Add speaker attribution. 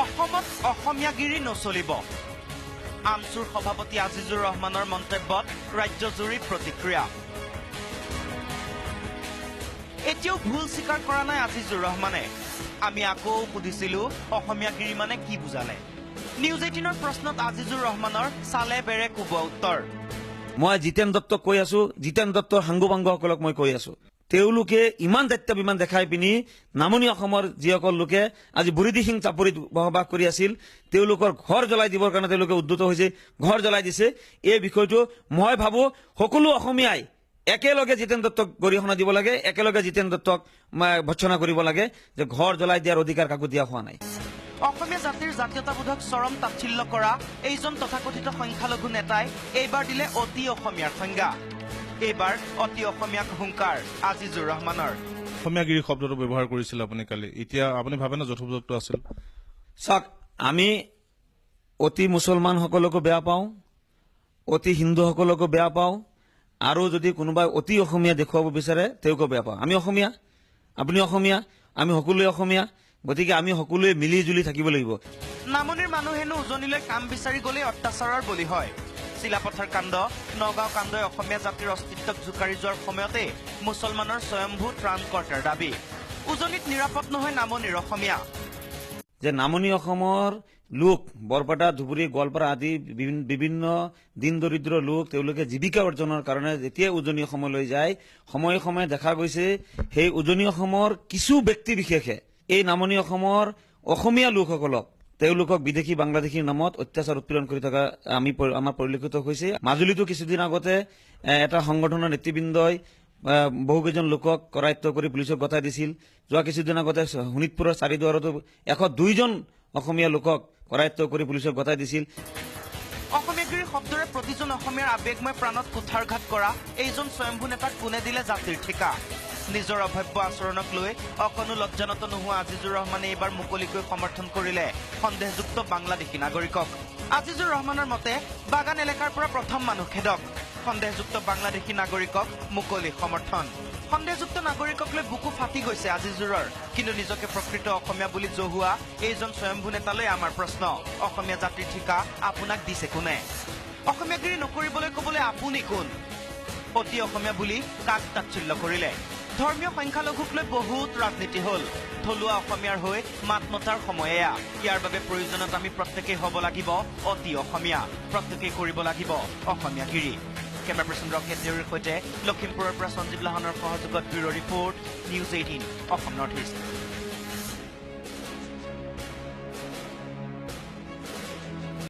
Speaker 1: অসমত অসমীয়া গিৰি নচলিব আমচুৰ সভাপতি আজিজুৰ ৰহমানৰ মন্তব্যত ৰাজ্যজুৰি প্ৰতিক্ৰিয়া এতিয়াও ভুল স্বীকাৰ কৰা নাই আজিজুৰ ৰহমানে আমি আকৌ সুধিছিলো অসমীয়া গিৰি মানে কি বুজালে নিউজ 18ৰ প্ৰশ্নত আজিজুৰ ৰহমানৰ চালে বেৰে কোবোৱা উত্তৰ
Speaker 2: মই জিতেন দত্তক কৈ আছো জিতেন দত্তৰ সাংগুবাংগসকলক মই কৈ আছো তেওঁলোকে ইমান দায়িত্ববিমান দেখাই পিনি নামনি অসমৰ যিসকল লোকে আজি বুৰিদি সিং চাপৰিত বসবাস কৰি আছিল তেওঁলোকৰ ঘৰ জ্বলাই দিবৰ কাৰণে তেওঁলোকে উদ্যত হৈছে ঘৰ জ্বলাই দিছে এই বিষয়টো মই ভাবো সকলো অসমীয়াই একেলগে জিতেন দত্তক গৰিহণা দিব লাগে একেলগে জিতেন দত্তক ভৎসনা কৰিব লাগে যে ঘৰ জ্বলাই দিয়াৰ অধিকাৰ কাকো দিয়া হোৱা নাই
Speaker 1: অসমীয়া জাতিৰ জাতীয়তাবোধক চৰম তাচ্ছিল্য কৰা এইজন তথাকথিত সংখ্যালঘু নেতাই এইবাৰ দিলে অতি অসমীয়াৰ সংজ্ঞা এইবাৰ অতি অসমীয়াক হুংকাৰ আজিজুৰ ৰহমানৰ
Speaker 3: অসমীয়া গিৰি শব্দটো ব্যৱহাৰ কৰিছিল আপুনি কালি এতিয়া আপুনি ভাবে না যথোপযুক্ত আছিল
Speaker 2: চাওক আমি অতি মুছলমানসকলকো বেয়া পাওঁ অতি হিন্দুসকলকো বেয়া পাওঁ আৰু যদি কোনোবাই অতি অসমীয়া দেখুৱাব বিচাৰে তেওঁকো বেয়া পাওঁ আমি অসমীয়া আপুনি অসমীয়া আমি সকলোৱে অসমীয়া গতিকে আমি সকলোৱে মিলি জুলি থাকিব লাগিব
Speaker 1: নামনিৰ মানুহেনো উজনিলৈ কাম বিচাৰি গ'লে অত্যাচাৰৰ বলি হয় চিলাপথাৰ কাণ্ড নগাঁও কাণ্ডই অসমীয়া জাতিৰ অস্তিত্বক জোকাৰি যোৱাৰ সময়তে মুছলমানৰ স্বয়ম্ভূ ত্ৰাণকৰ্তাৰ দাবী উজনিত নিৰাপদ নহয় নামনিৰ অসমীয়া
Speaker 2: যে নামনি অসমৰ লোক বৰপেটা ধুবুৰী গোৱালপাৰা আদি বিভিন্ন দিন দৰিদ্ৰ লোক তেওঁলোকে জীৱিকা অৰ্জনৰ কাৰণে যেতিয়া উজনি অসমলৈ যায় সময়ে সময়ে দেখা গৈছে সেই উজনি অসমৰ কিছু ব্যক্তি বিশেষে এই নামনি অসমৰ অসমীয়া লোকসকলক তেওঁলোকক বিদেশী বাংলাদেশীৰ নামত অত্যাচাৰ উৎপীড়ন কৰি থকা আমাৰ পৰিলক্ষিত হৈছে মাজুলীতো কিছুদিন আগতে এটা সংগঠনৰ নেতৃবৃন্দই বহুকেইজন লোকক কৰায়ত্ব কৰি পুলিচক গতাই দিছিল যোৱা কিছুদিন আগতে শোণিতপুৰৰ চাৰিদুৱাৰতো 102 জন অসমীয়া লোকক কৰায়ত্ব কৰি পুলিচক গতাই দিছিল
Speaker 1: অসমীয়া গিৰি শব্দৰে প্ৰতিজন অসমীয়াৰ আৱেগময় প্ৰাণত কুঠাৰঘাত কৰা এইজন স্বয়ম্ভূ নেতাক কোনে দিলে জাতিৰ ঠিকা নিজৰ অভব্য আচৰণক লৈ অকণো লজ্জানত নোহোৱা আজিজুৰ ৰহমানে এইবাৰ মুকলিকৈ সমৰ্থন কৰিলে সন্দেহযুক্ত বাংলাদেশী নাগৰিকক আজিজুৰ ৰহমানৰ মতে বাগান এলেকাৰ পৰা প্ৰথম মানুহ খেদক সন্দেহযুক্ত বাংলাদেশী নাগৰিকক মুকলি সমৰ্থন সন্দেহযুক্ত নাগৰিকক লৈ বুকু ফাটি গৈছে আজিজুৰৰ কিন্তু নিজকে প্ৰকৃত অসমীয়া বুলি জহুৱা এইজন স্বয়ম্ভূ নেতালৈ আমাৰ প্ৰশ্ন অসমীয়া জাতিৰ ঠিকা আপোনাক দিছে কোনে অসমীয়া গিৰি নকৰিবলৈ ক'বলৈ আপুনি কোন অতি অসমীয়া বুলি কাক তাচ্ছিল্য কৰিলে ধৰ্মীয় সংখ্যালঘুক লৈ বহুত ৰাজনীতি হ'ল থলুৱা অসমীয়াৰ হৈ মাত মতাৰ সময় এয়া ইয়াৰ বাবে প্ৰয়োজনত আমি প্ৰত্যেকেই হ'ব লাগিব অতি অসমীয়া প্ৰত্যেকেই কৰিব লাগিব অসমীয়া গিৰি কেমেৰা পাৰ্চন ৰকেট দেউৰীৰ সৈতে লখিমপুৰৰ পৰা সঞ্জীৱ লাহনৰ সহযোগত bureau' report news 18 Assam north east